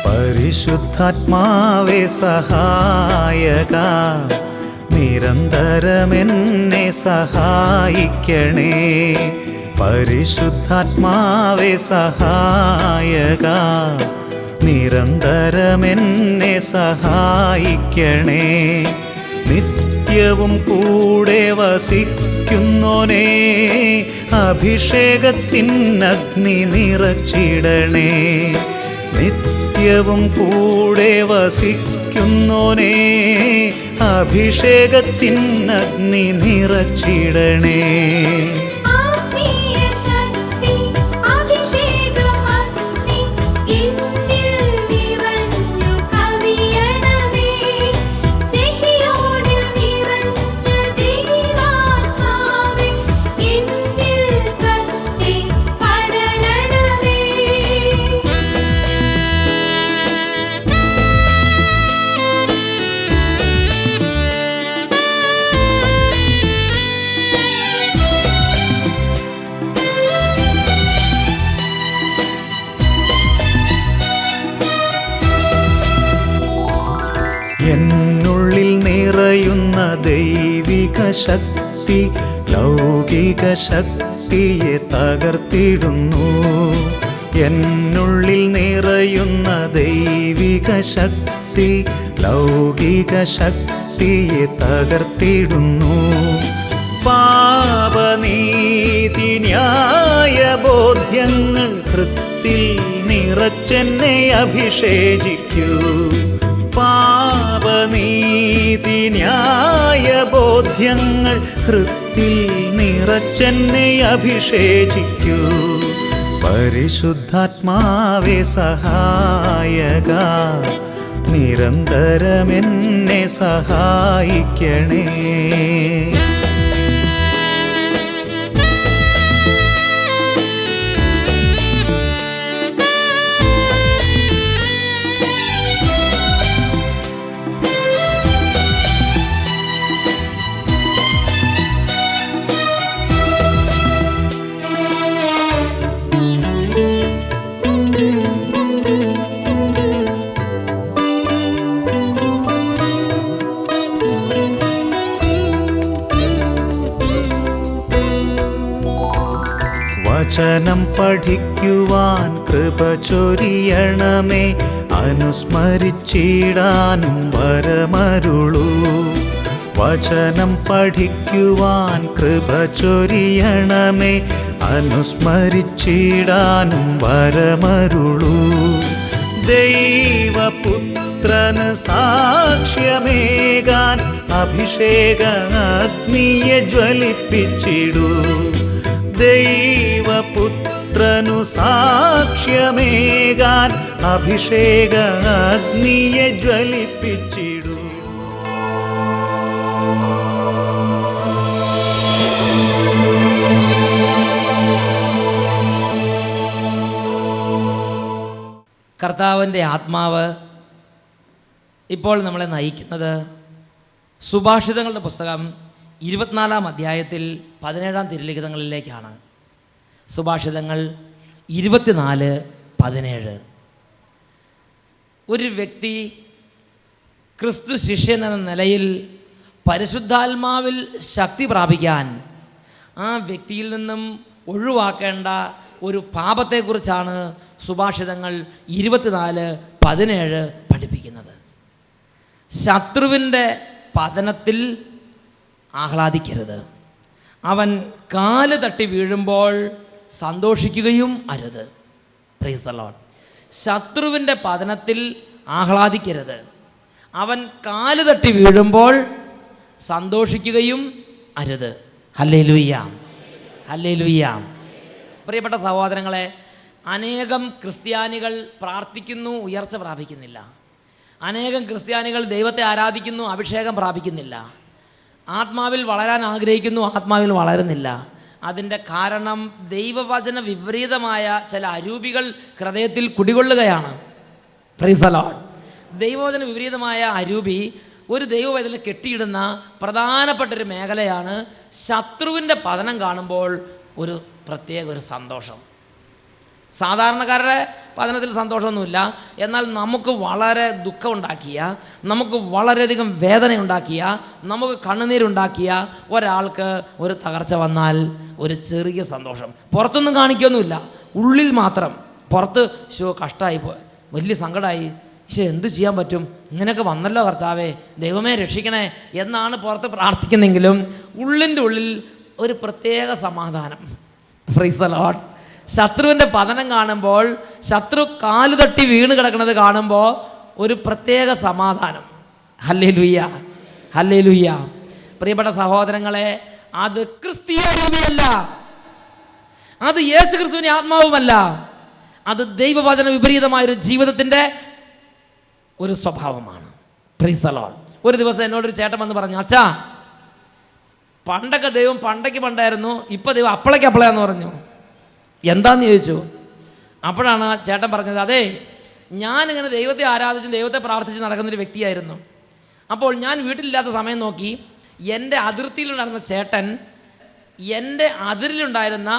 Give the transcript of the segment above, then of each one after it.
പരിശുദ്ധാത്മാവേ സഹായക, നിരന്തരമെന്നെ സഹായിക്കണേ. പരിശുദ്ധാത്മാവേ സഹായക, നിരന്തരമെന്നെ സഹായിക്കണേ. നിത്യവും കൂടെ വസിക്കുന്നോനേ, അഭിഷേകത്തിനഗ്നി നിറച്ചിടണേ. നിത്യവും കൂടെ വസിക്കുന്നോനേ, അഭിഷേകത്തിനഗ്നി നിറച്ചിടണേ. എന്നുള്ളിൽ നിറയുന്ന ദൈവിക ശക്തി ലൗകിക ശക്തിയെ തകർത്തിടുന്നു. എന്നുള്ളിൽ നിറയുന്ന ദൈവിക ശക്തി ലൗകിക ശക്തിയെ തകർത്തിടുന്നു. പാപനീതി ന്യായ ബോധ്യങ്ങൾ ഹൃത്തിൽ നിറച്ചെന്നെ അഭിഷേചിക്കൂ. പാപനീതി ന്യായ ബോധ്യങ്ങൾ ഹൃത്തിൽ നിറച്ചെന്നെ അഭിഷേചിക്കൂ. പരിശുദ്ധാത്മാവേ സഹായക, നിരന്തരമെന്നെ സഹായിക്കണേ. വചനം പഠിക്കുവാൻ കൃപ ചൊരിയണമേ, അനുസ്മരിച്ചിടാനും വരമരുളൂ. വചനം പഠിക്കുവാൻ കൃപ ചൊരിയണമേ, അനുസ്മരിച്ചിടാനും വരമരുളൂ. ദൈവപുത്രന് സാക്ഷ്യമേകാൻ അഭിഷേക അഗ്നിയെ ജ്വലിപ്പിച്ചിടൂ. ദൈവപുത്രനു സാക്ഷ്യമേകാൻ അഭിഷേക അഗ്നിയെ ജ്വലിപ്പിച്ചിടൂ. കർത്താവിൻ്റെ ആത്മാവ് ഇപ്പോൾ നമ്മളെ നയിക്കുന്നത് സുഭാഷിതങ്ങളുടെ പുസ്തകം 24-ാം അധ്യായത്തിൽ 17-ാം തിരുലിഖിതങ്ങളിലേക്കാണ്. സുഭാഷിതങ്ങൾ 24:17. ഒരു വ്യക്തി ക്രിസ്തു ശിഷ്യൻ എന്ന നിലയിൽ പരിശുദ്ധാത്മാവിൽ ശക്തി പ്രാപിക്കാൻ ആ വ്യക്തിയിൽ നിന്നും ഒഴിവാക്കേണ്ട ഒരു പാപത്തെക്കുറിച്ചാണ് സുഭാഷിതങ്ങൾ 24:17 പഠിപ്പിക്കുന്നത്. ശത്രുവിൻ്റെ പതനത്തിൽ ആഹ്ലാദിക്കരുത്, അവൻ കാല് തട്ടി വീഴുമ്പോൾ സന്തോഷിക്കുകയും അരുത്. Price the Lord. ശത്രുവിൻ്റെ പതനത്തിൽ ആഹ്ലാദിക്കരുത്, അവൻ കാല് തട്ടി വീഴുമ്പോൾ സന്തോഷിക്കുകയും അരുത്. Hallelujah, hallelujah. പ്രിയപ്പെട്ട സഹോദരങ്ങളെ, അനേകം ക്രിസ്ത്യാനികൾ പ്രാർത്ഥിക്കുന്നു, ഉയർച്ച പ്രാപിക്കുന്നില്ല. അനേകം ക്രിസ്ത്യാനികൾ ദൈവത്തെ ആരാധിക്കുന്നു, അഭിഷേകം പ്രാപിക്കുന്നില്ല. ആത്മാവിൽ വളരാൻ ആഗ്രഹിക്കുന്നു, ആത്മാവിൽ വളരുന്നില്ല. അതിൻ്റെ കാരണം ദൈവവചന വിപരീതമായ ചില അരൂപികൾ ഹൃദയത്തിൽ കുടികൊള്ളുകയാണ്. Price the Lord. ദൈവവചന വിപരീതമായ അരൂപി ഒരു ദൈവവചനം കെട്ടിയിടുന്ന പ്രധാനപ്പെട്ടൊരു മേഖലയാണ്. ശത്രുവിൻ്റെ പതനം കാണുമ്പോൾ ഒരു പ്രത്യേക ഒരു സന്തോഷം. സാധാരണക്കാരുടെ പതനത്തിൽ സന്തോഷമൊന്നുമില്ല. എന്നാൽ നമുക്ക് വളരെ ദുഃഖമുണ്ടാക്കിയ, നമുക്ക് വളരെയധികം വേദനയുണ്ടാക്കിയ, നമുക്ക് കണ്ണുനീരുണ്ടാക്കിയ ഒരാൾക്ക് ഒരു തകർച്ച വന്നാൽ ഒരു ചെറിയ സന്തോഷം പുറത്തൊന്നും കാണിക്കൊന്നുമില്ല, ഉള്ളിൽ മാത്രം. പുറത്ത് കഷ്ടമായി പോയി, വലിയ സങ്കടമായി, എന്ത് ചെയ്യാൻ പറ്റും, ഇങ്ങനെയൊക്കെ വന്നല്ലോ കർത്താവേ, ദൈവമേ രക്ഷിക്കണേ എന്നാണ് പുറത്ത് പ്രാർത്ഥിക്കുന്നെങ്കിലും ഉള്ളിൻ്റെ ഉള്ളിൽ ഒരു പ്രത്യേക സമാധാനം. Price the Lord. ശത്രുവിൻ്റെ പതനം കാണുമ്പോൾ, ശത്രു കാല് തട്ടി വീണ് കിടക്കുന്നത് കാണുമ്പോൾ ഒരു പ്രത്യേക സമാധാനം. Hallelujah, hallelujah. പ്രിയപ്പെട്ട സഹോദരങ്ങളെ, അത് ക്രിസ്തീയ രൂപയല്ല, അത് യേശു ക്രിസ്തുവിൻ്റെ ആത്മാവുമല്ല, അത് ദൈവവചന വിപരീതമായൊരു ജീവിതത്തിൻ്റെ ഒരു സ്വഭാവമാണ്. Price the Lord. ഒരു ദിവസം എന്നോടൊരു ചേട്ടൻ വന്ന് പറഞ്ഞു, അച്ഛാ, പണ്ടൊക്കെ ദൈവം പണ്ടായിരുന്നു, ഇപ്പം ദൈവം അപ്പളയ്ക്ക് പറഞ്ഞു. എന്താന്ന് ചോദിച്ചു. അപ്പോഴാണ് ആ ചേട്ടൻ പറഞ്ഞത്, അതെ, ഞാനിങ്ങനെ ദൈവത്തെ ആരാധിച്ച് ദൈവത്തെ പ്രാർത്ഥിച്ച് നടക്കുന്നൊരു വ്യക്തിയായിരുന്നു. അപ്പോൾ ഞാൻ വീട്ടിലില്ലാത്ത സമയം നോക്കി എൻ്റെ അതിർത്തിയിലുണ്ടായിരുന്ന ചേട്ടൻ എൻ്റെ അതിരിലുണ്ടായിരുന്ന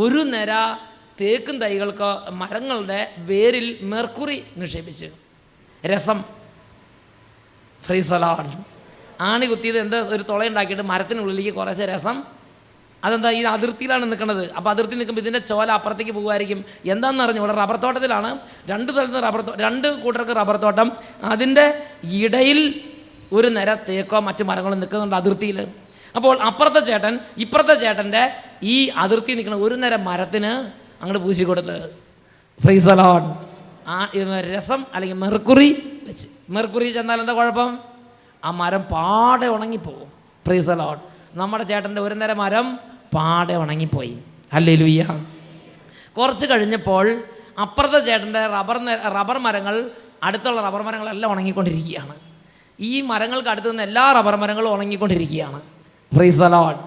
ഒരു നിര തേക്കും തൈകൾക്ക് മരങ്ങളുടെ വേരിൽ മെർക്കുറി നിക്ഷേപിച്ച്, രസം. Price the Lord. ആണി കുത്തിയത് എന്താ, ഒരു തുളയുണ്ടാക്കിയിട്ട് മരത്തിനുള്ളിലേക്ക് കുറച്ച് രസം. അതെന്താ, ഈ അതിർത്തിയിലാണ് നിൽക്കുന്നത്. അപ്പോൾ അതിർത്തി നിൽക്കുമ്പോൾ ഇതിൻ്റെ ചോല അപ്പുറത്തേക്ക് പോകുമായിരിക്കും. എന്താണെന്ന് അറിഞ്ഞു, ഇവിടെ റബ്ബർ തോട്ടത്തിലാണ്, രണ്ട് സ്ഥലത്ത് രണ്ട് കൂട്ടർക്ക് റബ്ബർ തോട്ടം. അതിൻ്റെ ഇടയിൽ ഒരു നിര തേക്കോ മറ്റു മരങ്ങളും നിൽക്കുന്നുണ്ട് അതിർത്തിയിൽ. അപ്പോൾ അപ്പുറത്തെ ചേട്ടൻ ഇപ്പുറത്തെ ചേട്ടൻ്റെ ഈ അതിർത്തി നിൽക്കുന്ന ഒരു നിര മരത്തിന് അങ്ങോട്ട് പൂശി കൊടുത്ത്, പ്രൈസ് ദി ലോർഡ്, രസം അല്ലെങ്കിൽ മെർക്കുറി വെച്ച്. മെർക്കുറി ചെന്നാൽ എന്താ കുഴപ്പം? ആ മരം പാടെ ഉണങ്ങിപ്പോവും. Price the Lord. നമ്മുടെ ചേട്ടൻ്റെ ഒരു നിര മരം പാടെ ഉണങ്ങിപ്പോയി. ഹല്ലേലൂയ. കുറച്ച് കഴിഞ്ഞപ്പോൾ അപ്പുറത്തെ ചേട്ടൻ്റെ റബ്ബർ മരങ്ങൾ, അടുത്തുള്ള റബ്ബർ മരങ്ങളെല്ലാം ഉണങ്ങിക്കൊണ്ടിരിക്കുകയാണ്. ഈ മരങ്ങൾക്ക് അടുത്ത് നിന്ന് എല്ലാ റബ്ബർ മരങ്ങളും ഉണങ്ങിക്കൊണ്ടിരിക്കുകയാണ്. Price the Lord.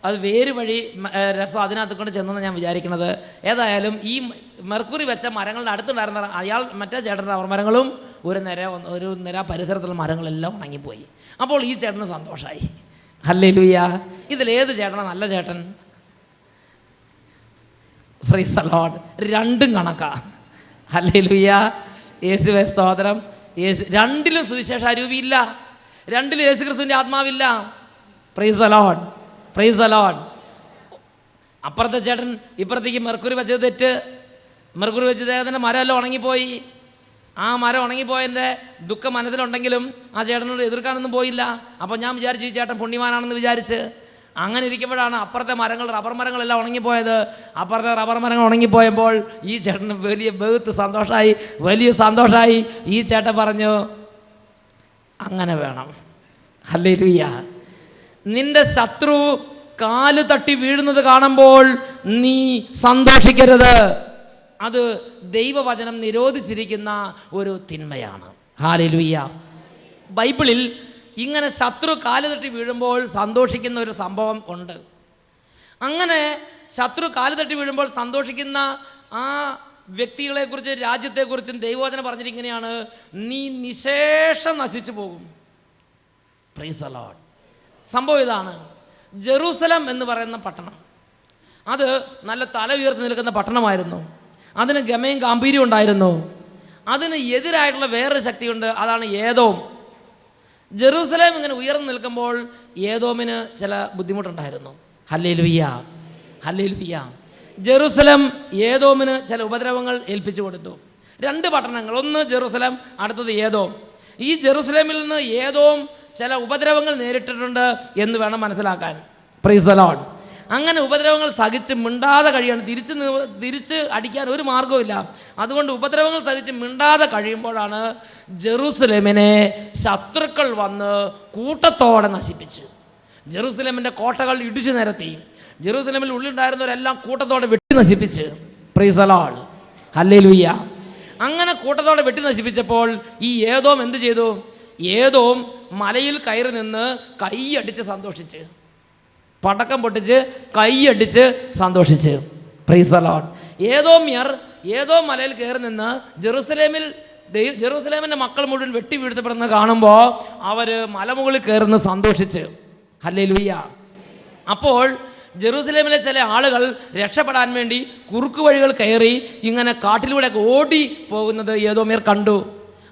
അത് വേര് വഴി രസം അതിനകത്ത് കൊണ്ട് ചെന്നെന്ന് ഞാൻ വിചാരിക്കുന്നത്. ഏതായാലും ഈ മെർക്കുറി വെച്ച മരങ്ങളുടെ അടുത്തുണ്ടായിരുന്ന മറ്റേ ചേട്ടൻ്റെ റബ്ബർ മരങ്ങളും ഒരു നിര പരിസരത്തുള്ള മരങ്ങളെല്ലാം ഉണങ്ങിപ്പോയി. അപ്പോൾ ഈ ചേട്ടന് സന്തോഷമായി. ഹല്ലേലൂയ. ഇതിലേത് ചേട്ടനാണ് നല്ല ചേട്ടൻ? Price the Lord. രണ്ടും കണക്കാ. ഹല്ലേലൂയ. യേശുവേ സ്തോത്രം. രണ്ടിലും സുവിശേഷ അരൂപിയില്ല, രണ്ടിലും യേശു ക്രിസ്തുവിൻ്റെ ആത്മാവില്ല. Praise the lord, praise the lord. അപ്പുറത്തെ ചേട്ടൻ ഇപ്പുറത്തേക്ക് മെർക്കുറി വെച്ചത് തെറ്റ്. മെർക്കുറി വെച്ചത് അതിൻ്റെ മരമെല്ലാം ഉണങ്ങിപ്പോയി. ആ മരം ഉണങ്ങിപ്പോയതിൻ്റെ ദുഃഖം മനസ്സിലുണ്ടെങ്കിലും ആ ചേട്ടനോട് എതിർക്കാനൊന്നും പോയില്ല. അപ്പോൾ ഞാൻ വിചാരിച്ചു ഈ ചേട്ടൻ പുണ്യവാനാണെന്ന് വിചാരിച്ച്. അങ്ങനെ ഇരിക്കുമ്പോഴാണ് അപ്പുറത്തെ റബ്ബർ മരങ്ങളെല്ലാം ഉണങ്ങിപ്പോയത്. അപ്പുറത്തെ റബ്ബർ മരങ്ങൾ ഉണങ്ങിപ്പോയപ്പോൾ ഈ ചേട്ടന് വലിയ സന്തോഷമായി, വലിയ സന്തോഷമായി. ഈ ചേട്ടൻ പറഞ്ഞു, അങ്ങനെ വേണം. ഹല്ലേലൂയ. നിന്റെ ശത്രു കാല് തട്ടി വീഴുന്നത് കാണുമ്പോൾ നീ സന്തോഷിക്കരുത്. അത് ദൈവവചനം നിരോധിച്ചിരിക്കുന്ന ഒരു തിന്മയാണ്. ഹല്ലേലൂയ. ബൈബിളിൽ ഇങ്ങനെ ശത്രു കാല് തട്ടി വീഴുമ്പോൾ സന്തോഷിക്കുന്ന ഒരു സംഭവം ഉണ്ട്. അങ്ങനെ ശത്രു കാല് തട്ടി വീഴുമ്പോൾ സന്തോഷിക്കുന്ന ആ വ്യക്തികളെക്കുറിച്ച്, രാജ്യത്തെക്കുറിച്ചും ദൈവവചനം പറഞ്ഞിട്ട് ഇങ്ങനെയാണ്, നീ നിശേഷം നശിച്ചു പോകും. Price the Lord. സംഭവം ഇതാണ്. ജെറൂസലം എന്ന് പറയുന്ന പട്ടണം, അത് നല്ല തല ഉയർത്തി നിൽക്കുന്ന പട്ടണമായിരുന്നു. അതിന് ഗമയും ഗാംഭീര്യവും ഉണ്ടായിരുന്നു. അതിന് എതിരായിട്ടുള്ള വേറൊരു ശക്തിയുണ്ട്, അതാണ് ഏദോം. ജെറൂസലേം ഇങ്ങനെ ഉയർന്നു നിൽക്കുമ്പോൾ ഏദോമിന് ചില ബുദ്ധിമുട്ടുണ്ടായിരുന്നു. Hallelujah, hallelujah. ജെറൂസലേം ഏദോമിന് ചില ഉപദ്രവങ്ങൾ ഏൽപ്പിച്ചു കൊടുത്തു. രണ്ട് പട്ടണങ്ങൾ, ഒന്ന് ജെറൂസലേം, അടുത്തത് ഏദോം. ഈ ജെറൂസലേമിൽ നിന്ന് ഏദോം ചില ഉപദ്രവങ്ങൾ നേരിട്ടിട്ടുണ്ട് എന്ന് വേണം മനസ്സിലാക്കാൻ. Price the Lord. അങ്ങനെ ഉപദ്രവങ്ങൾ സഹിച്ച് മിണ്ടാതെ കഴിയാണ്. തിരിച്ച് അടിക്കാൻ ഒരു മാർഗവുമില്ല. അതുകൊണ്ട് ഉപദ്രവങ്ങൾ സഹിച്ച് മിണ്ടാതെ കഴിയുമ്പോഴാണ് ജെറൂസലേമിനെ ശത്രുക്കൾ വന്ന് കൂട്ടത്തോടെ നശിപ്പിച്ച് ജെറൂസലേമിൻ്റെ കോട്ടകൾ ഇടിച്ചു നിരത്തി. ജെറൂസലേമിൽ ഉള്ളിലുണ്ടായിരുന്നവരെല്ലാം കൂട്ടത്തോടെ വെട്ടി നശിപ്പിച്ച്. Price the lord, hallelujah. അങ്ങനെ കൂട്ടത്തോടെ വെട്ടി നശിപ്പിച്ചപ്പോൾ ഈ ഏദോം എന്ത് ചെയ്തു? ഏദോം മലയിൽ കയറി നിന്ന് കൈയടിച്ച് സന്തോഷിച്ച്, പടക്കം പൊട്ടിച്ച് കൈയടിച്ച് സന്തോഷിച്ച്. Praise the lord. ഏദോമ്യർ ഏദോം മലയിൽ കയറി നിന്ന് ജെറൂസലേമിൻ്റെ മക്കൾ മുഴുവൻ വെട്ടി വീഴ്ത്തപ്പെടുന്നത് കാണുമ്പോൾ അവർ മലമുകളിൽ കയറുന്ന സന്തോഷിച്ച്. ഹല്ലേലൂയ. അപ്പോൾ ജെറൂസലേമിലെ ചില ആളുകൾ രക്ഷപ്പെടാൻ വേണ്ടി കുറുക്കു വഴികൾ കയറി ഇങ്ങനെ കാട്ടിലൂടെ ഓടി പോകുന്നത് ഏദോമ്യർ കണ്ടു.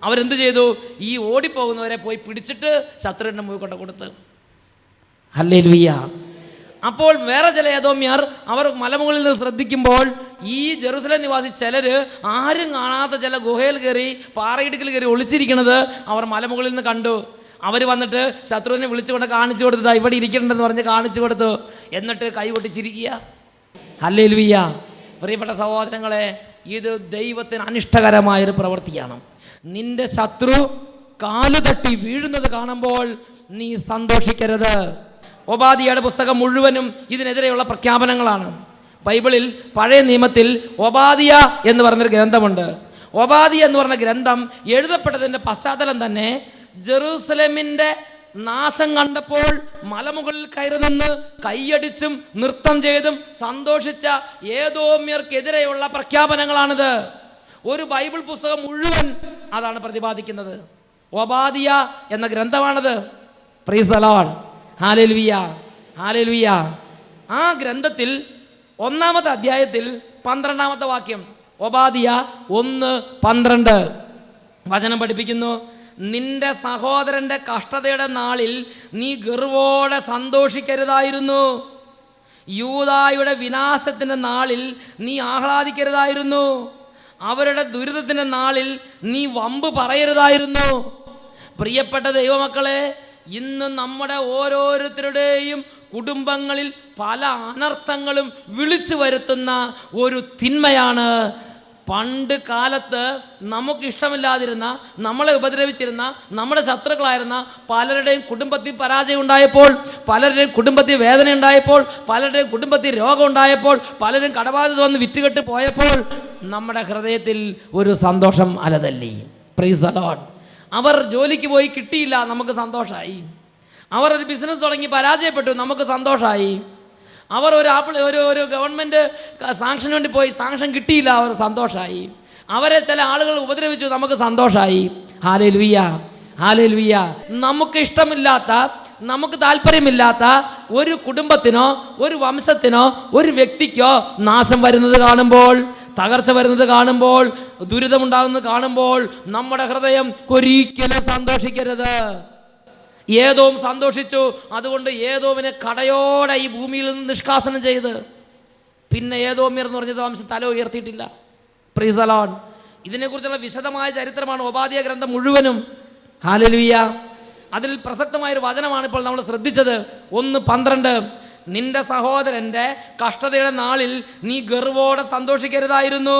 അവരെന്ത് ചെയ്തു? ഈ ഓടിപ്പോകുന്നവരെ പോയി പിടിച്ചിട്ട് ശത്രുവിൻ്റെ മുമ്പിൽ കൊണ്ട് കൊടുത്ത്. ഹല്ലേലൂയ. അപ്പോൾ വേറെ ചില ഏദോമ്യർ അവർ മലമുകളിൽ നിന്ന് ശ്രദ്ധിക്കുമ്പോൾ ഈ ജെറൂസലേം നിവാസി ചിലർ ആരും കാണാത്ത ചില ഗുഹയിൽ കയറി പാറയിടുക്കിൽ കയറി ഒളിച്ചിരിക്കുന്നത് അവർ മലമുകളിൽ നിന്ന് കണ്ടു. അവർ വന്നിട്ട് ശത്രുവിനെ വിളിച്ചുകൊണ്ട് കാണിച്ചു കൊടുത്തതാ, ഇവിടെ ഇരിക്കണമെന്ന് പറഞ്ഞ് കാണിച്ചു കൊടുത്തു. എന്നിട്ട് കൈ പൊട്ടിച്ചിരിക്കുക. ഹല്ലേലൂയ. പ്രിയപ്പെട്ട സഹോദരങ്ങളെ, ഇത് ദൈവത്തിന് അനിഷ്ടകരമായൊരു പ്രവൃത്തിയാണ്. നിന്റെ ശത്രു കാലു തട്ടി വീഴുന്നത് കാണുമ്പോൾ നീ സന്തോഷിക്കരുത്. ഒബാദിയയുടെ പുസ്തകം മുഴുവനും ഇതിനെതിരെയുള്ള പ്രഖ്യാപനങ്ങളാണ്. ബൈബിളിൽ പഴയ നിയമത്തിൽ ഒബാദിയ എന്ന് പറഞ്ഞൊരു ഗ്രന്ഥമുണ്ട്. ഒബാദിയ എന്ന് പറഞ്ഞ ഗ്രന്ഥം എഴുതപ്പെട്ടതിൻ്റെ പശ്ചാത്തലം തന്നെ ജെറൂസലേമിൻ്റെ നാശം കണ്ടപ്പോൾ മലമുകളിൽ കയറി നിന്ന് കൈയടിച്ചും നൃത്തം ചെയ്തും സന്തോഷിച്ച ഏദോമ്യർക്കെതിരെയുള്ള പ്രഖ്യാപനങ്ങളാണിത്. ഒരു ബൈബിൾ പുസ്തകം മുഴുവൻ അതാണ് പ്രതിപാദിക്കുന്നത്. ഒബാദിയ എന്ന ഗ്രന്ഥമാണത്. Praise the lord. Hallelujah, hallelujah. ആ ഗ്രന്ഥത്തിൽ 1-ാമത്തെ അധ്യായത്തിൽ 12-ാമത്തെ വാക്യം, ഒബാദിയ 1:12 വചനം പഠിപ്പിക്കുന്നു. നിന്റെ സഹോദരൻ്റെ കഷ്ടതയുടെ നാളിൽ നീ ഗർവോടെ സന്തോഷിക്കരുതായിരുന്നു. യൂദായുടെ വിനാശത്തിൻ്റെ നാളിൽ നീ ആഹ്ലാദിക്കരുതായിരുന്നു. അവരുടെ ദുരിതത്തിൻ്റെ നാളിൽ നീ വമ്പ് പറയരുതായിരുന്നു. പ്രിയപ്പെട്ട ദൈവമക്കളെ, ഇന്ന് നമ്മുടെ ഓരോരുത്തരുടെയും കുടുംബങ്ങളിൽ പല അനർത്ഥങ്ങളും വിളിച്ചു വരുത്തുന്ന ഒരു തിന്മയാണ്. പണ്ട് കാലത്ത് നമുക്കിഷ്ടമില്ലാതിരുന്ന, നമ്മളെ ഉപദ്രവിച്ചിരുന്ന, നമ്മുടെ ശത്രുക്കളായിരുന്ന പലരുടെയും കുടുംബത്തിൽ പരാജയം ഉണ്ടായപ്പോൾ, പലരുടെയും കുടുംബത്തിൽ വേദന ഉണ്ടായപ്പോൾ, പലരുടെയും കുടുംബത്തിൽ രോഗം ഉണ്ടായപ്പോൾ, പലരും കടബാധ്യത വന്ന് വിറ്റുകെട്ട് പോയപ്പോൾ നമ്മുടെ ഹൃദയത്തിൽ ഒരു സന്തോഷം അലതല്ലി. Praise the lord. അവർ ജോലിക്ക് പോയി കിട്ടിയില്ല, നമുക്ക് സന്തോഷമായി. അവർ ഒരു ബിസിനസ് തുടങ്ങി പരാജയപ്പെട്ടു, നമുക്ക് സന്തോഷമായി. അവർ ഒരു ഗവൺമെൻറ് സാങ്ഷന് വേണ്ടി പോയി, സാങ്ഷൻ കിട്ടിയില്ല, അവർ സന്തോഷമായി. അവരെ ചില ആളുകൾ ഉപദ്രവിച്ചു, നമുക്ക് സന്തോഷമായി. Hallelujah, hallelujah. നമുക്ക് ഇഷ്ടമില്ലാത്ത, നമുക്ക് താല്പര്യമില്ലാത്ത ഒരു കുടുംബത്തിനോ ഒരു വംശത്തിനോ ഒരു വ്യക്തിക്കോ നാശം വരുന്നത് കാണുമ്പോൾ, തകർച്ച വരുന്നത് കാണുമ്പോൾ, ദുരിതമുണ്ടാകുന്നത് കാണുമ്പോൾ നമ്മുടെ ഹൃദയം ഒരിക്കലും സന്തോഷിക്കരുത്. ഏദോം സന്തോഷിച്ചു. അതുകൊണ്ട് ഏദോമിനെ കടയോടെ ഈ ഭൂമിയിൽ നിന്ന് നിഷ്കാസനം ചെയ്ത് പിന്നെ ഏദോമ്യർ എന്ന് പറഞ്ഞത് വംശം തല ഉയർത്തിയിട്ടില്ല. Price the Lord. ഇതിനെക്കുറിച്ചുള്ള വിശദമായ ചരിത്രമാണ് ഒബാദിയ ഗ്രന്ഥം മുഴുവനും. ഹല്ലേലൂയ. അതിൽ പ്രസക്തമായൊരു വചനമാണ് ഇപ്പോൾ നമ്മൾ ശ്രദ്ധിച്ചത്. 1:12 നിന്റെ സഹോദരൻ്റെ കഷ്ടതയുടെ നാളിൽ നീ ഗർവോടെ സന്തോഷിക്കരുതായിരുന്നു.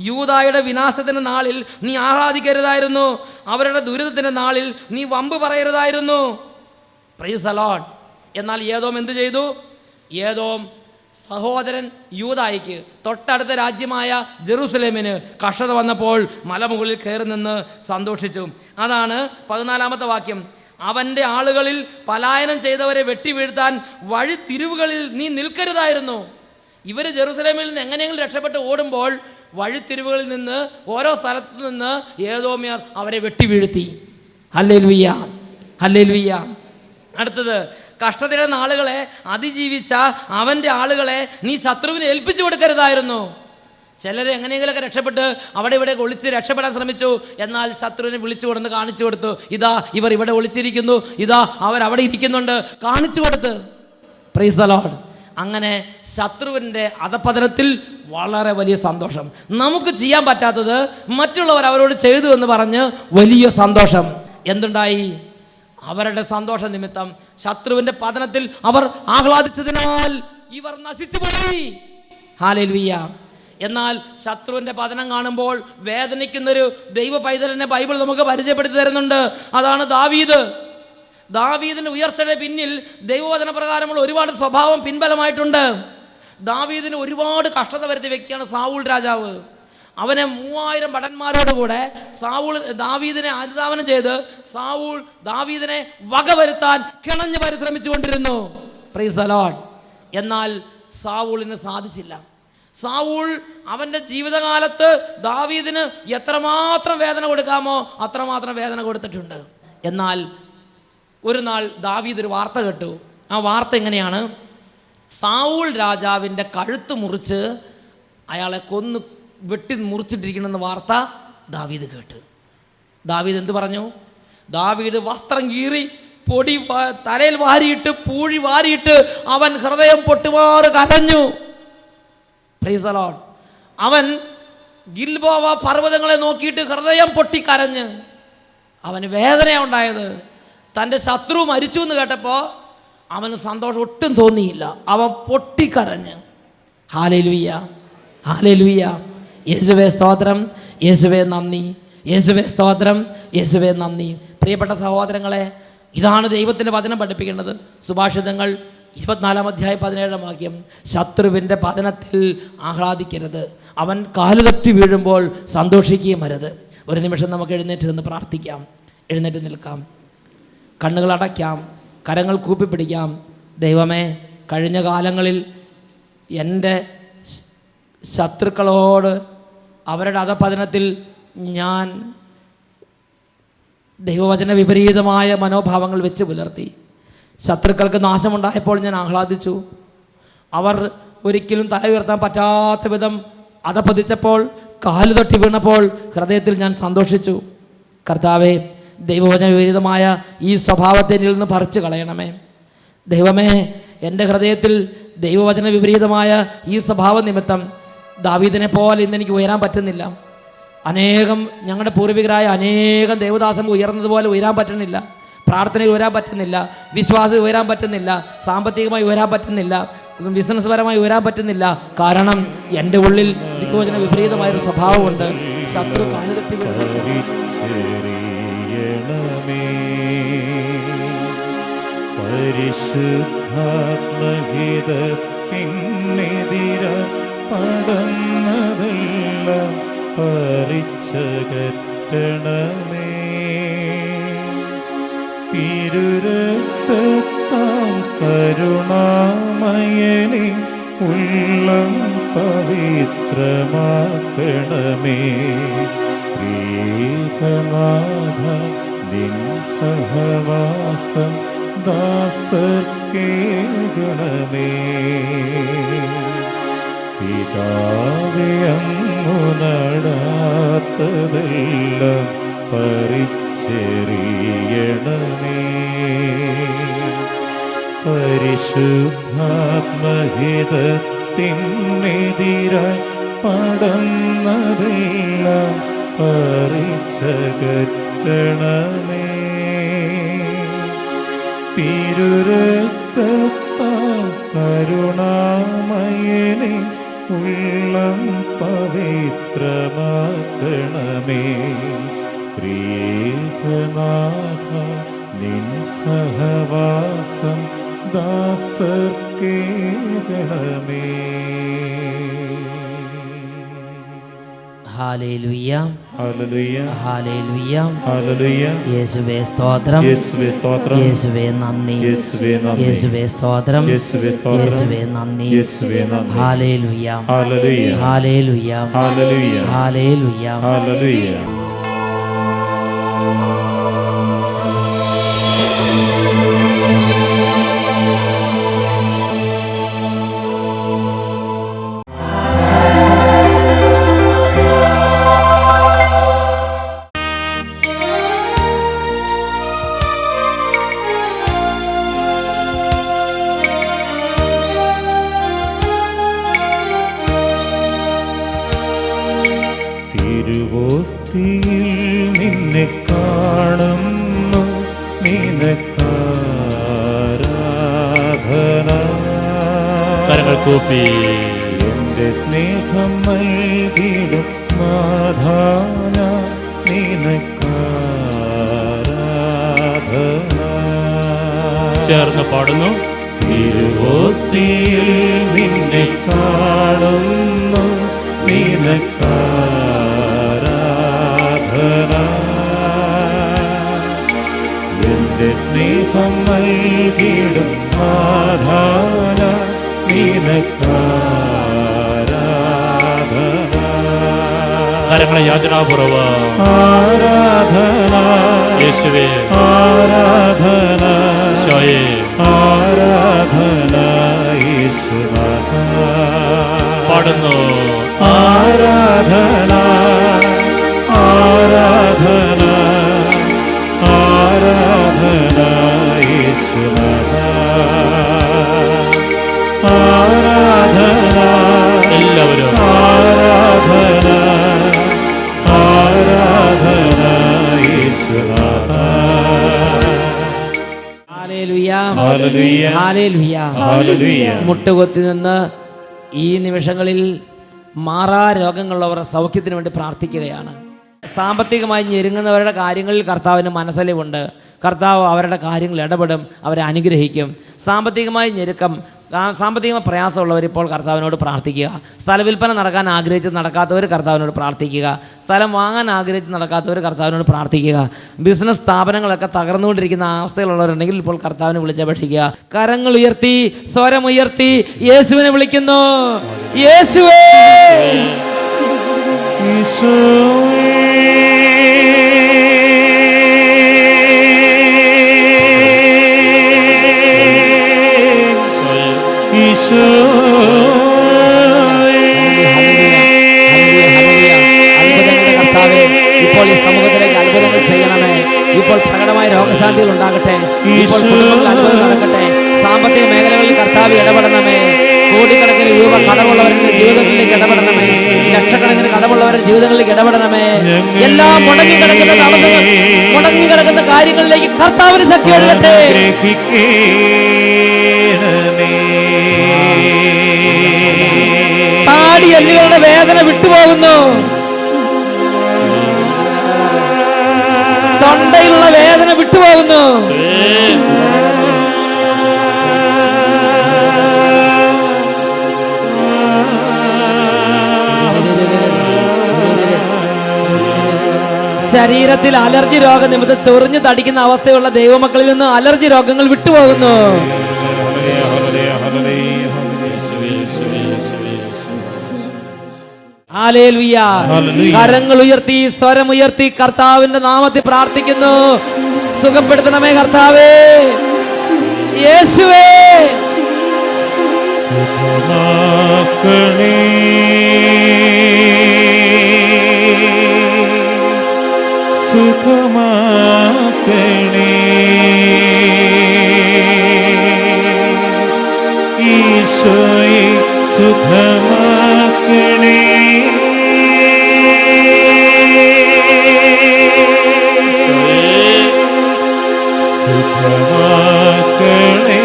യൂദായുടെ വിനാശത്തിൻ്റെ നാളിൽ നീ ആഹ്ലാദിക്കരുതായിരുന്നു. അവരുടെ ദുരിതത്തിൻ്റെ നാളിൽ നീ വമ്പ് പറയരുതായിരുന്നു. Praise the lord. എന്നാൽ ഏദോം എന്ത് ചെയ്തു? ഏദോം സഹോദരൻ യൂദായിക്ക് തൊട്ടടുത്ത രാജ്യമായ ജെറൂസലേമിന് കഷ്ടത വന്നപ്പോൾ മലമുകളിൽ കയറി നിന്ന് സന്തോഷിച്ചു. അതാണ് 14-ാമത്തെ വാക്യം. അവൻ്റെ ആളുകളിൽ പലായനം ചെയ്തവരെ വെട്ടി വീഴ്ത്താൻ വഴി തിരിവുകളിൽ നീ നിൽക്കരുതായിരുന്നു. ഇവർ ജെറൂസലേമിൽ നിന്ന് എങ്ങനെയെങ്കിലും രക്ഷപ്പെട്ട് ഓടുമ്പോൾ വഴിത്തിരിവുകളിൽ നിന്ന്, ഓരോ സ്ഥലത്തു നിന്ന് ഏദോമ്യർ അവരെ വെട്ടി വീഴ്ത്തി. Hallelujah, hallelujah. അടുത്തത്, കഷ്ടതയുടെ നാളുകളെ അതിജീവിച്ച അവൻ്റെ ആളുകളെ നീ ശത്രുവിനെ ഏൽപ്പിച്ചു കൊടുക്കരുതായിരുന്നു. ചിലർ എങ്ങനെയെങ്കിലുമൊക്കെ രക്ഷപ്പെട്ട് അവിടെ ഇവിടെ ഒളിച്ച് രക്ഷപ്പെടാൻ ശ്രമിച്ചു. എന്നാൽ ശത്രുവിനെ വിളിച്ചു കൊടുത്ത് കാണിച്ചു കൊടുത്തു, ഇതാ ഇവർ ഇവിടെ ഒളിച്ചിരിക്കുന്നു, ഇതാ അവരവിടെ ഇരിക്കുന്നുണ്ട്, കാണിച്ചു കൊടുത്ത്. Price the Lord. അങ്ങനെ ശത്രുവിൻ്റെ അധപതനത്തിൽ വളരെ വലിയ സന്തോഷം. നമുക്ക് ചെയ്യാൻ പറ്റാത്തത് മറ്റുള്ളവർ അവരോട് ചെയ്തു എന്ന് പറഞ്ഞ് വലിയ സന്തോഷം. എന്തുണ്ടായി? അവരുടെ സന്തോഷ നിമിത്തം ശത്രുവിൻ്റെ പതനത്തിൽ അവർ ആഹ്ലാദിച്ചതിനാൽ ഇവർ നശിച്ചു പോയി. ഹല്ലേലൂയ. എന്നാൽ ശത്രുവിൻ്റെ പതനം കാണുമ്പോൾ വേദനിക്കുന്നൊരു ദൈവ പൈതലിനെ ബൈബിൾ നമുക്ക് പരിചയപ്പെടുത്തി തരുന്നുണ്ട്. അതാണ് ദാവീദ്. ദാവീദിൻ്റെ ഉയർച്ചയുടെ പിന്നിൽ ദൈവവചന പ്രകാരമുള്ള ഒരുപാട് സ്വഭാവം പിൻബലമായിട്ടുണ്ട്. ദാവീദിന് ഒരുപാട് കഷ്ടത വരുത്തിയ വ്യക്തിയാണ് സാവൂൾ രാജാവ്. അവനെ 3000 ഭടന്മാരോടുകൂടെ സാവൂൾ ദാവീദിനെ അനുധാവനം ചെയ്ത് സാവൂൾ ദാവീദിനെ വകവരുത്താൻ കിണഞ്ഞ് പരിശ്രമിച്ചു കൊണ്ടിരുന്നു. Price the lord. എന്നാൽ സാവൂളിന് സാധിച്ചില്ല. സാവൂൾ അവൻ്റെ ജീവിതകാലത്ത് ദാവീദിന് എത്രമാത്രം വേദന കൊടുക്കാമോ അത്രമാത്രം വേദന കൊടുത്തിട്ടുണ്ട്. എന്നാൽ ഒരു നാൾ ദാവീദ് ഒരു വാർത്ത കേട്ടു. ആ വാർത്ത എങ്ങനെയാണ്? സാവൂൾ രാജാവിൻ്റെ കഴുത്ത് മുറിച്ച് അയാളെ കൊന്ന് വെട്ടി മുറിച്ചിട്ടിരിക്കണമെന്ന് വാർത്ത ദാവീദ് കേട്ട്. ദാവീദ് എന്ത് പറഞ്ഞു? ദാവീദ് വസ്ത്രം കീറി പൊടി തലയിൽ വാരിയിട്ട് പൂഴി വാരിയിട്ട് അവൻ ഹൃദയം പൊട്ടുമാറ് കരഞ്ഞു. Price the Lord. അവൻ ഗിൽബോവ പർവ്വതങ്ങളെ നോക്കിയിട്ട് ഹൃദയം പൊട്ടിക്കരഞ്ഞ്. അവന് വേദനയുണ്ടായത്. തൻ്റെ ശത്രു മരിച്ചു എന്ന് കേട്ടപ്പോൾ അവന് സന്തോഷം ഒട്ടും തോന്നിയില്ല. അവൻ പൊട്ടിക്കരഞ്ഞ്. Hallelujah, hallelujah. യേശുവേ സ്തോത്രം, യേശുവേ നന്ദി, യേശുവേ സ്തോത്രം, യേശുവേ നന്ദി. പ്രിയപ്പെട്ട സഹോദരങ്ങളെ, ഇതാണ് ദൈവത്തിൻ്റെ വചനം പഠിപ്പിക്കേണ്ടത്. സുഭാഷിതങ്ങൾ 24:17 ശത്രുവിൻ്റെ പതനത്തിൽ ആഹ്ലാദിക്കരുത്, അവൻ കാലുതട്ടി വീഴുമ്പോൾ സന്തോഷിക്കുകയും അരുത്. ഒരു നിമിഷം നമുക്ക് എഴുന്നേറ്റ് നിന്ന് പ്രാർത്ഥിക്കാം. എഴുന്നേറ്റ് നിൽക്കാം, കണ്ണുകൾ അടയ്ക്കാം, കരങ്ങൾ കൂപ്പിപ്പിടിക്കാം. ദൈവമേ, കഴിഞ്ഞ കാലങ്ങളിൽ എൻ്റെ ശത്രുക്കളോട് അവരുടെ അധപതനത്തിൽ ഞാൻ ദൈവവചന വിപരീതമായ മനോഭാവങ്ങൾ വെച്ച് പുലർത്തി. ശത്രുക്കൾക്ക് നാശമുണ്ടായപ്പോൾ ഞാൻ ആഹ്ലാദിച്ചു. അവർ ഒരിക്കലും തല ഉയർത്താൻ പറ്റാത്ത വിധം അധപതിച്ചപ്പോൾ, കാലുതൊട്ടി വീണപ്പോൾ ഹൃദയത്തിൽ ഞാൻ സന്തോഷിച്ചു. കർത്താവേ, ദൈവവചന വിപരീതമായ ഈ സ്വഭാവത്തെ എന്നിൽ നിന്ന് പറിച്ചു കളയണമേ. ദൈവമേ, എൻ്റെ ഹൃദയത്തിൽ ദൈവവചന വിപരീതമായ ഈ സ്വഭാവ നിമിത്തം ദാവീദിനെ പോലെ ഇന്ന് എനിക്ക് ഉയരാൻ പറ്റുന്നില്ല. അനേകം ഞങ്ങളുടെ പൂർവികരായ അനേകം ദേവദാസന്മാർ ഉയർന്നതുപോലെ ഉയരാൻ പറ്റുന്നില്ല. പ്രാർത്ഥനയിൽ ഉയരാൻ പറ്റുന്നില്ല, വിശ്വാസം ഉയരാൻ പറ്റുന്നില്ല, സാമ്പത്തികമായി ഉയരാൻ പറ്റുന്നില്ല, ബിസിനസ് പരമായി ഉയരാൻ പറ്റുന്നില്ല. കാരണം എൻ്റെ ഉള്ളിൽ ദൈവവചന വിപരീതമായൊരു സ്വഭാവമുണ്ട്. ശത്രു കാലുതട്ടി പരിശുദ്ധാത്മഹിതത്തിനെതിര പടന്നതെല്ലാം പരിച്ചകറ്റണമേ. തിരുരക്തത്താൽ കരുണാമയനെ ഉള്ളം പവിത്രമാക്കണമേ. ത്രികനാഥ നിൻ സഹവാസം ദാസർക്കേകണമേ. പിതാവേ, അങ്ങു നടാത്തതെല്ലാം പരിച്ചെറിയണമേ. പരിശുദ്ധാത്മഹിതത്തിനെതിരായി പടന്നതെല്ലാം പരിച്ചകറ്റണമേ. തിരുരക്തത്താൽ കരുണാമയനെ ഉള്ളം പവിത്രമാക്കണമേ. ത്രികനാഥ നിൻ സഹവാസം ദാസർക്കേകണമേ. Hallelujah, hallelujah, hallelujah, hallelujah. യേശുവേ സ്തോത്രം, യേശുവേ സ്തോത്രം, യേശുവേ നന്ദി, യേശുവേ നന്ദി, യേശുവേ സ്തോത്രം, യേശുവേ സ്തോത്രം, യേശുവേ നന്ദി, യേശുവേ നന്ദി. Hallelujah, hallelujah, hallelujah, hallelujah, hallelujah. Hallelujah. തിരുവോസ്തിയിൽ നിന്നെ കാണുന്നു, നിനക്കാരാധന. കരങ്ങൾ കൂപ്പി എൻ്റെ സ്നേഹം നൽകിടും നാഥാന, നിനക്കാരാധന. ചേർന്ന് പാടുന്നു. തിരുവോസ്തിയിൽ നിന്നെ കാണുന്നു, നിനക്കാരാധന. എന്റെ സ്നേഹം നൽകിടും നാഥാന, നിനക്കാരാധന. കരങ്ങളെ യാചനാപൂർവം ആരാധന. യേശുവേ ആരാധന, ഈശോയേ ആരാധന, ഈശോ ഹല്ലേലൂയ. ഹല്ലേലൂയ. ഹല്ലേലൂയ. മുട്ടുകുത്തി നിന്ന് ഈ നിമിഷങ്ങളിൽ മാറാ രോഗങ്ങളുള്ളവർ സൗഖ്യത്തിന് വേണ്ടി പ്രാർത്ഥിക്കുകയാണ്. സാമ്പത്തികമായി ഞെരുങ്ങുന്നവരുടെ കാര്യങ്ങളിൽ കർത്താവിന് മനസ്സലിവുണ്ട്. കർത്താവ് അവരുടെ കാര്യങ്ങൾ ഇടപെടും, അവരെ അനുഗ്രഹിക്കും. സാമ്പത്തികമായി ഞെരുക്കം, സാമ്പത്തികമായി പ്രയാസമുള്ളവർ ഇപ്പോൾ കർത്താവിനോട് പ്രാർത്ഥിക്കുക. സ്ഥലവിൽപ്പന നടക്കാൻ ആഗ്രഹിച്ച് നടക്കാത്തവർ കർത്താവിനോട് പ്രാർത്ഥിക്കുക. സ്ഥലം വാങ്ങാൻ ആഗ്രഹിച്ച് നടക്കാത്തവർ കർത്താവിനോട് പ്രാർത്ഥിക്കുക. ബിസിനസ് സ്ഥാപനങ്ങളൊക്കെ തകർന്നുകൊണ്ടിരിക്കുന്ന അവസ്ഥയിലുള്ളവരുണ്ടെങ്കിൽ ഇപ്പോൾ കർത്താവിനെ വിളിച്ചപേക്ഷിക്കുക. കരങ്ങൾ ഉയർത്തി, സ്വരമുയർത്തി യേശുവിനെ വിളിക്കുന്നു. യേശുവേ, ഇപ്പോൾ ഈ സമൂഹത്തിലേക്ക് അത്ഭുതങ്ങൾ ചെയ്യണമേ. ഇപ്പോൾ പ്രകടമായ രോഗശാന്തികൾ ഉണ്ടാകട്ടെ. ഇപ്പോൾ കുടുംബങ്ങളിൽ അത്ഭുതം നടക്കട്ടെ. സാമ്പത്തിക മേഖലകളിൽ കർത്താവ് ഇടപെടണമേ. കോടിക്കണക്കിന് രൂപ കടമുള്ളവരുടെ ജീവിതങ്ങളിലേക്ക് ഇടപെടണമേ. ലക്ഷക്കണക്കിന് കടമുള്ളവരുടെ ജീവിതങ്ങളിലേക്ക് ഇടപെടണമേ. എല്ലാം മുടങ്ങിക്കിടക്കുന്ന തടസ്സങ്ങൾ, മുടങ്ങിക്കിടക്കുന്ന കാര്യങ്ങളിലേക്ക് കർത്താവിന് ശക്തി ഒഴുകട്ടെ. താടി എല്ലുകളുടെ വേദന വിട്ടുപോകുന്നു. തൊണ്ടയിലുള്ള വേദന വിട്ടുപോകുന്നു. ശരീരത്തിൽ അലർജി രോഗം നിമിത്തം ചൊറിഞ്ഞു തടിക്കുന്ന അവസ്ഥയുള്ള ദൈവമക്കളിൽ നിന്ന് അലർജി രോഗങ്ങൾ വിട്ടുപോകുന്നു. ഹല്ലേലൂയ. കരങ്ങൾ ഉയർത്തി, സ്വരമുയർത്തി കർത്താവിന്റെ നാമത്തിൽ പ്രാർത്ഥിക്കുന്നു. സുഖപ്പെടുത്തണമേ കർത്താവേ. യേശുവേ, സുഖമാക്കണേ ഈശോയെ, സുഖമാക്കണേ സുഖമാക്കണേ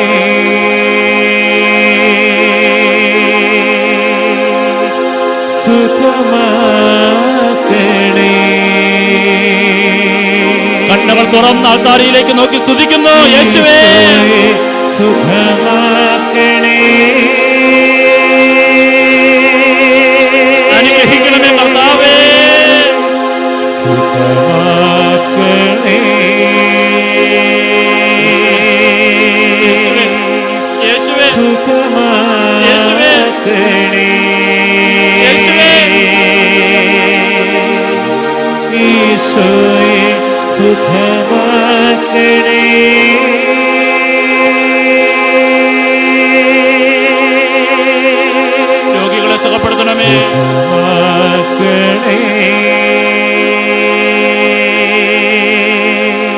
സുഖമാക്കണേ. കണ്ണുകൾ തുറന്ന് ആൾത്താരിയിലേക്ക് നോക്കി സ്തുതിക്കുന്നു. യേശുവേ, സുഖമാക്കണേ. അനുഗ്രഹിക്കണമേ കർത്താവേ. സുഖമാക്കണേ യേശുവേ, സുഖമാക്കണേ ഈശോയെ, സുഖമാക്കണേ. രോഗികളെ സുഖപ്പെടുത്തണമേ.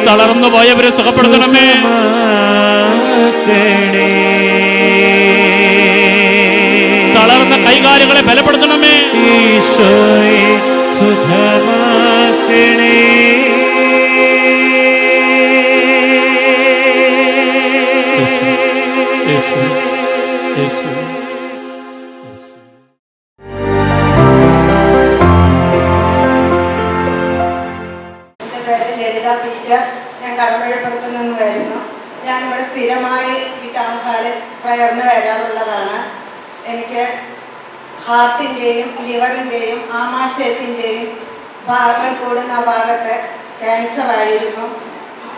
തളർന്നു പോയവരെ സുഖപ്പെടുത്തണമേ. തളർന്ന കൈകാലുകളെ ബലപ്പെടുത്തണമേ. ഈശോയെ, സുഖമാക്കണേ. ഞാൻ കടമ്പഴിപ്പുറത്ത് നിന്ന് വരുന്നു. ഞാനിവിടെ സ്ഥിരമായി ഈ ടൗൺ ഹാളിൽ പ്രയറിന് വരാറുള്ളതാണ്. എനിക്ക് ഹാർട്ടിൻ്റെയും ലിവറിൻ്റെയും ആമാശയത്തിൻ്റെയും ഭാഗം കൂടുന്ന ഭാഗത്ത് ക്യാൻസർ ആയിരുന്നു.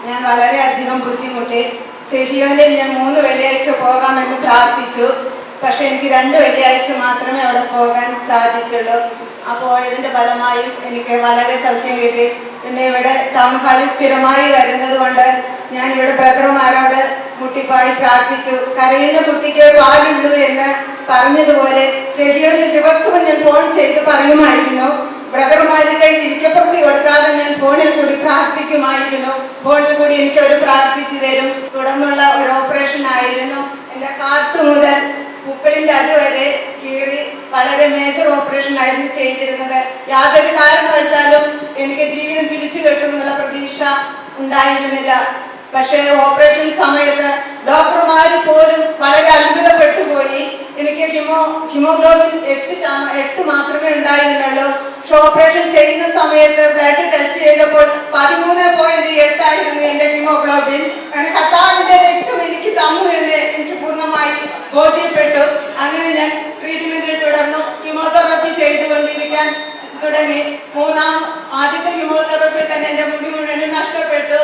ഞാൻ വളരെയധികം ബുദ്ധിമുട്ടി. സെരിയോനിൽ ഞാൻ 3 വെള്ളിയാഴ്ച പോകാമെന്ന് പ്രാർത്ഥിച്ചു. പക്ഷെ എനിക്ക് 2 വെള്ളിയാഴ്ച മാത്രമേ അവിടെ പോകാൻ സാധിച്ചുള്ളൂ. ആ പോയതിൻ്റെ ഫലമായും എനിക്ക് വളരെ സൗഖ്യം കിട്ടി. പിന്നെ ഇവിടെ ടൗൺ ഹാളിൽ സ്ഥിരമായി വരുന്നത് കൊണ്ട് ഞാൻ ഇവിടെ ബ്രദർമാരോട് മുട്ടിപ്പായി പ്രാർത്ഥിച്ചു. കരയുന്ന കുട്ടിക്ക് പാടുള്ളൂ എന്ന് പറഞ്ഞതുപോലെ സെരിയോനിൽ ദിവസവും ഞാൻ ഫോൺ ചെയ്ത് പറയുമായിരുന്നു. ബ്രദർമാരുടെ ഇരിക്കപ്പുറത്തി കൊടുക്കാതെ ഞാൻ ഫോണിൽ കൂടി പ്രാർത്ഥിക്കുമായിരുന്നു. ഫോണിൽ കൂടി എനിക്ക് ഒരു പ്രാർത്ഥിച്ചു തരും. തുടർന്നുള്ള ഒരു ഓപ്പറേഷൻ ആയിരുന്നു. എൻ്റെ കാർത്തു മുതൽ ഉപ്പിളിൻ്റെ അതുവരെ കീറി വളരെ മേജർ ഓപ്പറേഷൻ ആയിരുന്നു ചെയ്തിരുന്നത്. യാതൊരു കാരണവശാലും എനിക്ക് ജീവിതം തിരിച്ചു കിട്ടുമെന്നുള്ള പ്രതീക്ഷ ഉണ്ടായിരുന്നില്ല. പക്ഷേ ഓപ്പറേഷൻ സമയത്ത് ഡോക്ടർമാർ പോലും വളരെ അത്ഭുതപ്പെട്ടുപോയി. എനിക്ക് ഹിമോഗ്ലോബിൻ 8 മാത്രമേ ഉണ്ടായിരുന്നുള്ളൂ. പക്ഷെ ഓപ്പറേഷൻ ചെയ്യുന്ന സമയത്ത് ബ്ലഡ് ടെസ്റ്റ് ചെയ്തപ്പോൾ 13.8 ആയിരുന്നു എന്റെ ഹിമോഗ്ലോബിൻ. അങ്ങനെ കർത്താവിന്റെ രക്തം എനിക്ക് തന്നു എന്ന് എനിക്ക് പൂർണ്ണമായി ബോധ്യപ്പെട്ടു. അങ്ങനെ ഞാൻ ട്രീറ്റ്മെന്റിൽ തുടർന്നു. കീമോതെറാപ്പി ചെയ്തുകൊണ്ടിരിക്കാൻ തുടങ്ങി. ആദ്യത്തെ കീമോതെറാപ്പി തന്നെ എന്റെ മുടി മുഴുവൻ നഷ്ടപ്പെട്ടു.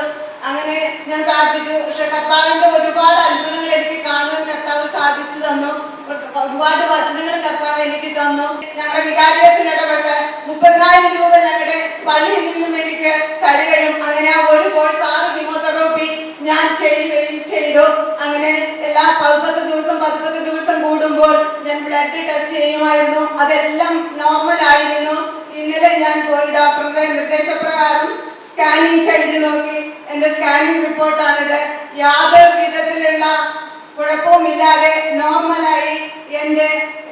അങ്ങനെ ഞാൻ പ്രാർത്ഥിച്ചു. പക്ഷെ കർത്താവിന്റെ ഒരുപാട് അത്ഭുതങ്ങൾ എനിക്ക് കാണുവാൻ കർത്താവ് സാധിച്ചു തന്നു. ഒരുപാട് വചനങ്ങൾ കർത്താവ് എനിക്ക് തന്നു. ഞങ്ങളുടെ വികാരിയച്ഛൻ ഇടപെട്ട് 30,000 രൂപ ഞങ്ങളുടെ പള്ളിയിൽ നിന്നും എനിക്ക് തരികയും അങ്ങനെ ആ ഒരു കോഴ്സ് 6 കീമോതെറാപ്പി ഞാൻ ചെയ്യുകയും ചെയ്തു. അങ്ങനെ എല്ലാ 14 ദിവസം കൂടുമ്പോൾ ഞാൻ ബ്ലഡ് ടെസ്റ്റ് ചെയ്യുമായിരുന്നു. അതെല്ലാം നോർമൽ ആയിരുന്നു. ഇന്നലെ ഞാൻ പോയി ഡോക്ടറുടെ നിർദ്ദേശപ്രകാരം സ്കാനിങ് ചെയ്ത് നോക്കി. എന്റെ സ്കാനിങ് റിപ്പോർട്ടാണിത്. യാതൊരു വിധത്തിലുള്ള കുഴപ്പവുമില്ലാതെ നോർമലായി എന്റെ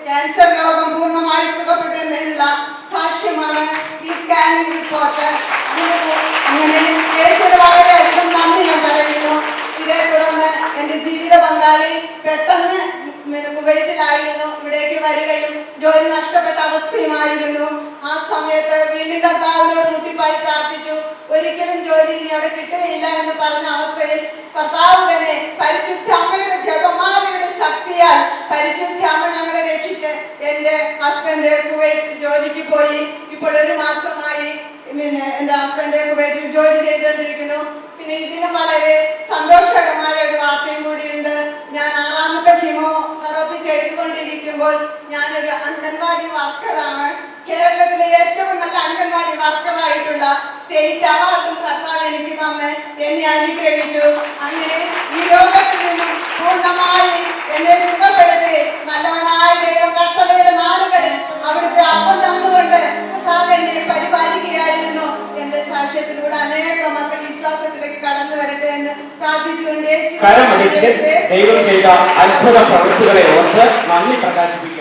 ക്യാൻസർ രോഗം പൂർണ്ണമായി സുഖപ്പെട്ടെന്നുള്ള സാക്ഷ്യമാണ് ഈ സ്കാനിങ് റിപ്പോർട്ട്. അങ്ങനെ യേശുവിന് വളരെയധികം നന്ദി ഞാൻ പറയുന്നു. ഇതേ തുടർന്ന് എന്റെ ജീവിത പങ്കാളി പെട്ടെന്ന് കുവൈറ്റിലായിരുന്നു. ഇവിടേക്ക് വരികയും ജോലി നഷ്ടപ്പെട്ട അവസ്ഥയുമായിരുന്നു. ആ സമയത്ത് വീണ്ടും കർത്താവിനോട് മുട്ടിപ്പായി പ്രാർത്ഥിച്ചു. ഒരിക്കലും ജോലി ഇനി അവിടെ കിട്ടുകയില്ല എന്ന് പറഞ്ഞ അവസ്ഥയിൽ കർത്താവ് തന്നെ പരിശുദ്ധ അമ്മയുടെ ജപമാലയുടെ ശക്തിയാൽ പരിശുദ്ധ അമ്മ ഞങ്ങളെ രക്ഷിച്ച് എന്റെ ഹസ്ബൻഡ് കുവൈറ്റിൽ ജോലിക്ക് പോയി. ഇപ്പോൾ 1 മാസമായി എന്റെ ഹസ്ബൻഡ് കുവൈറ്റിൽ ജോലി ചെയ്തുകൊണ്ടിരിക്കുന്നു. പിന്നെ ഇതിനും വളരെ സന്തോഷകരമായ ഒരു വാർത്തയും കൂടിയുണ്ട്. ഞാൻ 6ാമത്തെ കീമോതെറാപ്പി ചെയ്തുകൊണ്ടിരിക്കുമ്പോൾ ഞാനൊരു അംഗൻവാടി വർക്കറാണ്. കേരളത്തിലെ ഏറ്റവും നല്ല അംഗൻവാടി വർക്കറായിട്ടുള്ള സ്റ്റേറ്റ് അവാർഡും കർത്താവ് എനിക്ക് തന്ന് എന്നെ അനുഗ്രഹിച്ചു. അങ്ങനെ ഈ രോഗത്തിൽ നിന്നും പൂർണ്ണമായി എന്നെ സുഖപ്പെടുത്തി നല്ലവനായ ദൈവം കഷ്ടതയുടെ നാളുകളിൽ അവിടുത്തെ അപ്പം തന്നുകൊണ്ട് കർത്താവ് എന്നെ പരിപാലിക്കുകയായിരുന്നു. എന്റെ സാക്ഷ്യത്തിലൂടെ അനേകം മക്കൾ വിശ്വാസത്തിലേക്ക് കടന്നു വരട്ടെ എന്ന് പ്രാർത്ഥിച്ചുകൊണ്ട് ദൈവം ചെയ്ത അത്ഭുത പ്രവൃത്തികളെ ഓർത്ത് നന്ദി പ്രകാശിപ്പിക്കുക.